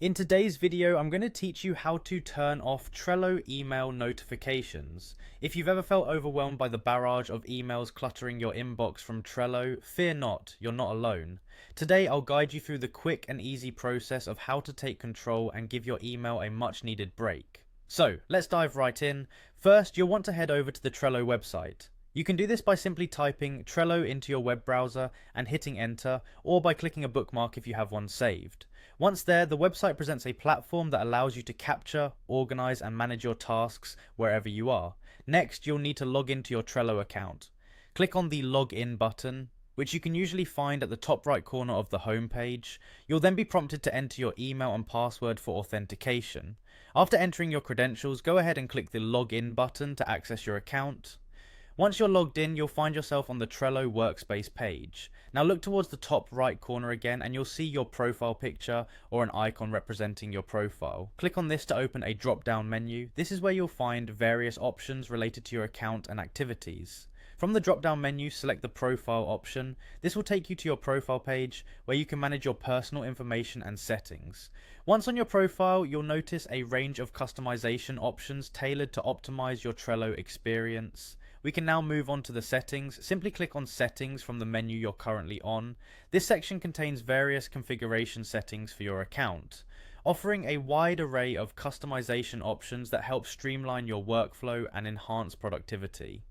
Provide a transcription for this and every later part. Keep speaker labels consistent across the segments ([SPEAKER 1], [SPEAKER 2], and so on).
[SPEAKER 1] In today's video, I'm going to teach you how to turn off Trello email notifications. If you've ever felt overwhelmed by the barrage of emails cluttering your inbox from Trello, fear not, you're not alone. Today, I'll guide you through the quick and easy process of how to take control and give your email a much needed break. So, let's dive right in. First, you'll want to head over to the Trello website. You can do this by simply typing Trello into your web browser and hitting enter, or by clicking a bookmark if you have one saved. Once there, the website presents a platform that allows you to capture, organize, and manage your tasks wherever you are. Next, you'll need to log into your Trello account. Click on the Login button, which you can usually find at the top right corner of the home page. You'll then be prompted to enter your email and password for authentication. After entering your credentials, go ahead and click the Login button to access your account. Once you're logged in, you'll find yourself on the Trello workspace page. Now look towards the top right corner again and you'll see your profile picture or an icon representing your profile. Click on this to open a drop-down menu. This is where you'll find various options related to your account and activities. From the drop-down menu, select the profile option. This will take you to your profile page where you can manage your personal information and settings. Once on your profile, you'll notice a range of customization options tailored to optimize your Trello experience. We can now move on to the settings. Simply click on settings from the menu you're currently on. This section contains various configuration settings for your account, offering a wide array of customization options that help streamline your workflow and enhance productivity.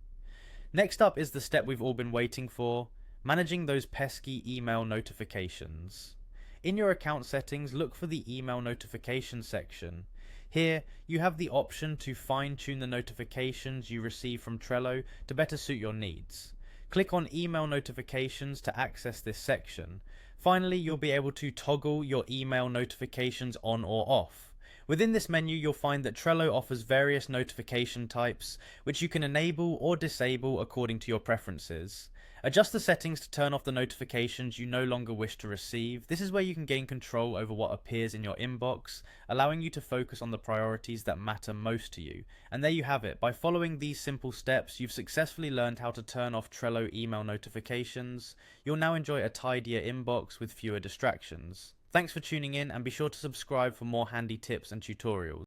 [SPEAKER 1] Next up is the step we've all been waiting for, managing those pesky email notifications. In your account settings, look for the email notification section. Here, you have the option to fine-tune the notifications you receive from Trello to better suit your needs. Click on Email Notifications to access this section. Finally, you'll be able to toggle your email notifications on or off. Within this menu, you'll find that Trello offers various notification types, which you can enable or disable according to your preferences. Adjust the settings to turn off the notifications you no longer wish to receive. This is where you can gain control over what appears in your inbox, allowing you to focus on the priorities that matter most to you. And there you have it. By following these simple steps, you've successfully learned how to turn off Trello email notifications. You'll now enjoy a tidier inbox with fewer distractions. Thanks for tuning in and be sure to subscribe for more handy tips and tutorials.